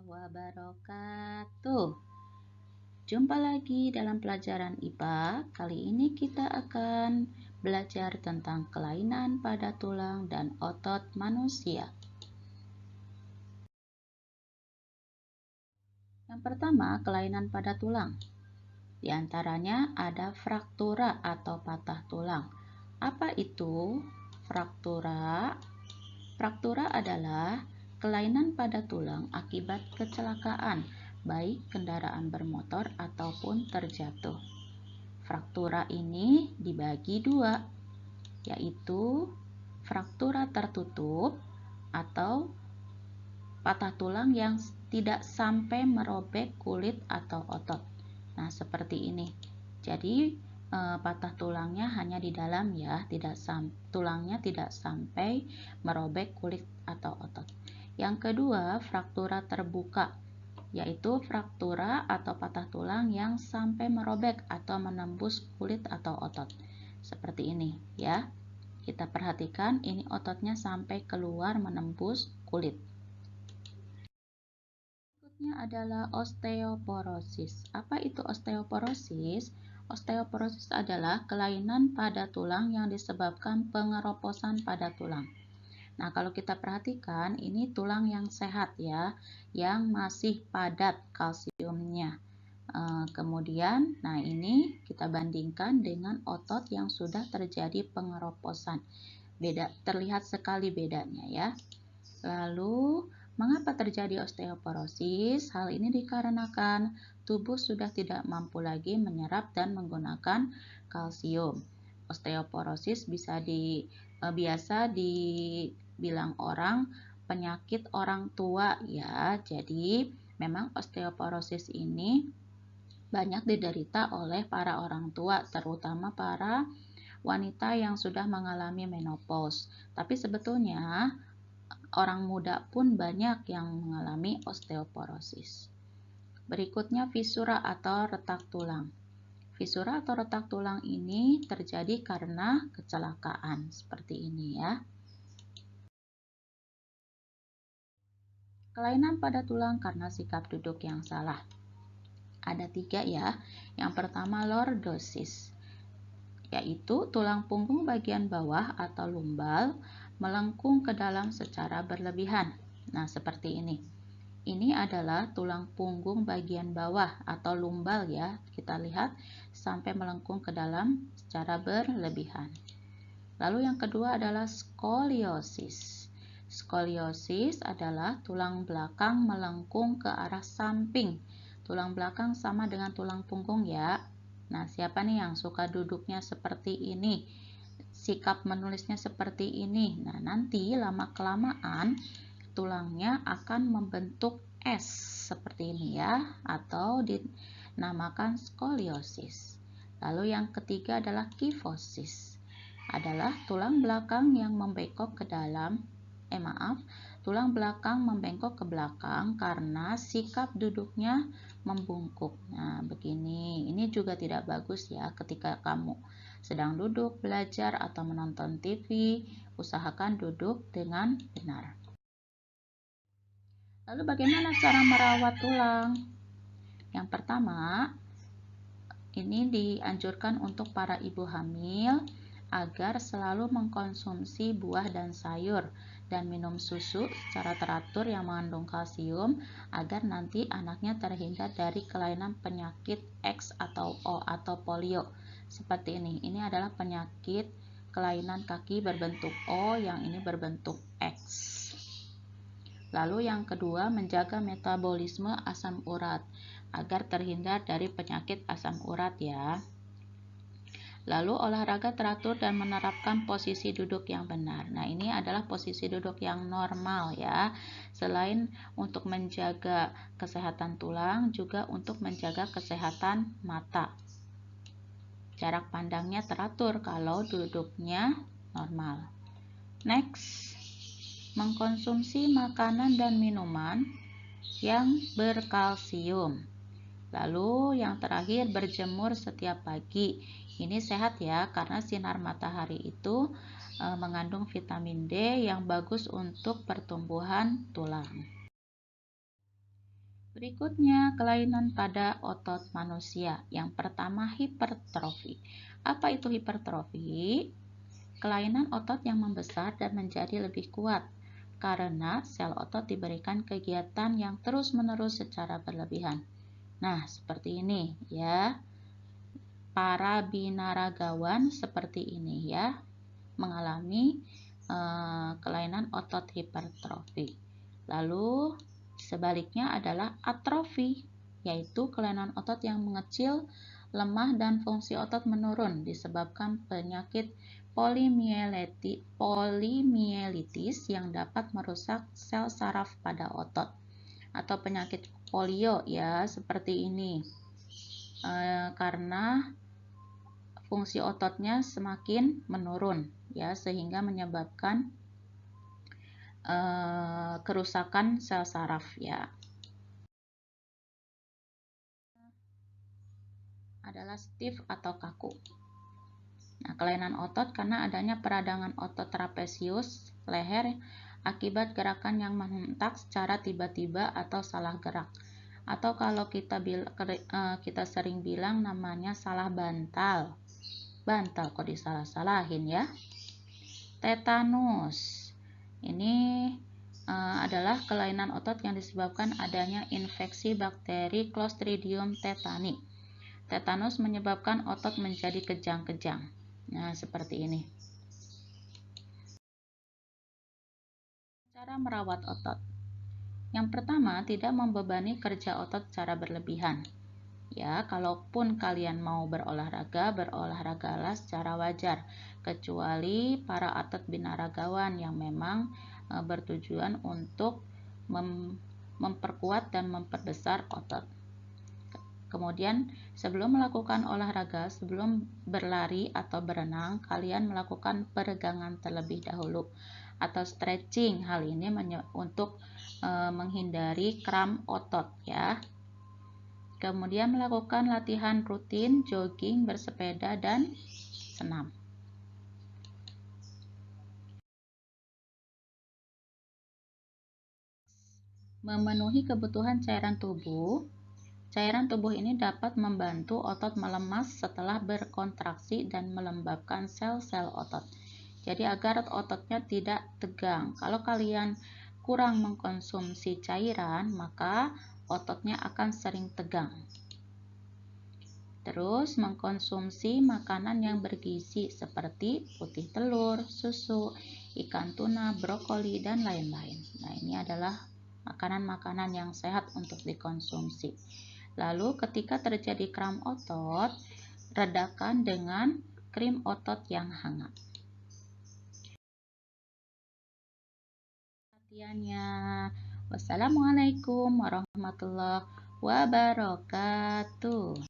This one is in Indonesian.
Wabarakatuh. Jumpa lagi dalam pelajaran IPA. Kali ini kita akan belajar tentang kelainan pada tulang dan otot manusia. Yang pertama, kelainan pada tulang. Di antaranya ada fraktura atau patah tulang. Apa itu fraktura? Fraktura adalah kelainan pada tulang akibat kecelakaan, baik kendaraan bermotor ataupun terjatuh. Fraktura ini dibagi dua, yaitu fraktura tertutup atau patah tulang yang tidak sampai merobek kulit atau otot. Nah, seperti ini. Jadi, patah tulangnya hanya di dalam ya, tulangnya tidak sampai merobek kulit atau otot. Yang kedua, fraktura terbuka, yaitu fraktura atau patah tulang yang sampai merobek atau menembus kulit atau otot. Seperti ini ya. Kita perhatikan ini ototnya sampai keluar menembus kulit. Berikutnya adalah osteoporosis. Apa itu osteoporosis? Osteoporosis adalah kelainan pada tulang yang disebabkan pengeroposan pada tulang. Nah, kalau kita perhatikan, ini tulang yang sehat ya, yang masih padat kalsiumnya. Kemudian, nah ini kita bandingkan dengan otot yang sudah terjadi pengeroposan. Terlihat sekali bedanya ya. Lalu, mengapa terjadi osteoporosis? Hal ini dikarenakan tubuh sudah tidak mampu lagi menyerap dan menggunakan kalsium. Osteoporosis biasa dibilang orang penyakit orang tua ya. Jadi, memang osteoporosis ini banyak diderita oleh para orang tua, terutama para wanita yang sudah mengalami menopause. Tapi sebetulnya orang muda pun banyak yang mengalami osteoporosis. Berikutnya fisura atau retak tulang. Fisura atau retak tulang ini terjadi karena kecelakaan seperti ini ya. Kelainan pada tulang karena sikap duduk yang salah. Ada 3 ya. Yang pertama lordosis, yaitu tulang punggung bagian bawah atau lumbal melengkung ke dalam secara berlebihan. Nah, seperti ini. Ini adalah tulang punggung bagian bawah atau lumbal ya. Kita lihat sampai melengkung ke dalam secara berlebihan. Lalu yang kedua adalah skoliosis. Skoliosis adalah tulang belakang melengkung ke arah samping. Tulang belakang sama dengan tulang punggung ya. Nah, siapa nih yang suka duduknya seperti ini? Sikap menulisnya seperti ini. Nah, nanti lama-kelamaan tulangnya akan membentuk S seperti ini ya, atau dinamakan skoliosis. Lalu yang ketiga adalah kifosis. Adalah tulang belakang yang membengkok ke dalam, tulang belakang membengkok ke belakang karena sikap duduknya membungkuk. Nah, begini. Ini juga tidak bagus ya ketika kamu sedang duduk, belajar, atau menonton TV. Usahakan duduk dengan benar. Lalu bagaimana cara merawat tulang? Yang pertama, ini dianjurkan untuk para ibu hamil agar selalu mengkonsumsi buah dan sayur dan minum susu secara teratur yang mengandung kalsium agar nanti anaknya terhindar dari kelainan penyakit X atau O atau polio. Seperti ini. Ini adalah penyakit kelainan kaki berbentuk O, yang ini berbentuk X. Lalu yang kedua, menjaga metabolisme asam urat agar terhindar dari penyakit asam urat ya. Lalu olahraga teratur dan menerapkan posisi duduk yang benar. Nah, ini adalah posisi duduk yang normal ya. Selain untuk menjaga kesehatan tulang, juga untuk menjaga kesehatan mata. Jarak pandangnya teratur kalau duduknya normal. Next, mengkonsumsi makanan dan minuman yang berkalsium. Lalu yang terakhir, berjemur setiap pagi. Ini sehat ya, karena sinar matahari itu mengandung vitamin D yang bagus untuk pertumbuhan tulang. Berikutnya, kelainan pada otot manusia. Yang pertama, hipertrofi. Apa itu hipertrofi? Kelainan otot yang membesar dan menjadi lebih kuat karena sel otot diberikan kegiatan yang terus-menerus secara berlebihan. Nah, seperti ini ya. Para binaragawan seperti ini ya, mengalami kelainan otot hipertrofi. Lalu sebaliknya adalah atrofi, yaitu kelainan otot yang mengecil, lemah, dan fungsi otot menurun disebabkan penyakit polimielitis yang dapat merusak sel saraf pada otot, atau penyakit polio ya, seperti ini. Karena fungsi ototnya semakin menurun ya, sehingga menyebabkan kerusakan sel saraf ya. Adalah stiff atau kaku. Nah, kelainan otot karena adanya peradangan otot trapesius leher akibat gerakan yang menghentak secara tiba-tiba atau salah gerak. Atau kalau kita sering bilang namanya salah bantal. Bantal kok disalah-salahin ya. Tetanus. Ini adalah kelainan otot yang disebabkan adanya infeksi bakteri Clostridium tetani. Tetanus menyebabkan otot menjadi kejang-kejang. Nah, seperti ini. Cara merawat otot. Yang pertama, tidak membebani kerja otot secara berlebihan. Ya, kalaupun kalian mau berolahraga, berolahragalah secara wajar, kecuali para atlet binaragawan yang memang bertujuan untuk memperkuat dan memperbesar otot. Kemudian, sebelum melakukan olahraga, sebelum berlari atau berenang, kalian melakukan peregangan terlebih dahulu atau stretching. Hal ini untuk menghindari kram otot ya. Kemudian melakukan latihan rutin, jogging, bersepeda, dan senam. Memenuhi kebutuhan cairan tubuh. Cairan tubuh ini dapat membantu otot melemas setelah berkontraksi dan melembabkan sel-sel otot. Jadi agar ototnya tidak tegang. Kalau kalian kurang mengkonsumsi cairan, maka ototnya akan sering tegang. Terus mengkonsumsi makanan yang bergizi seperti putih telur, susu, ikan tuna, brokoli, dan lain-lain. Nah, ini adalah makanan-makanan yang sehat untuk dikonsumsi. Lalu ketika terjadi kram otot, redakan dengan krim otot yang hangat. Perhatiannya. Wassalamualaikum warahmatullahi wabarakatuh.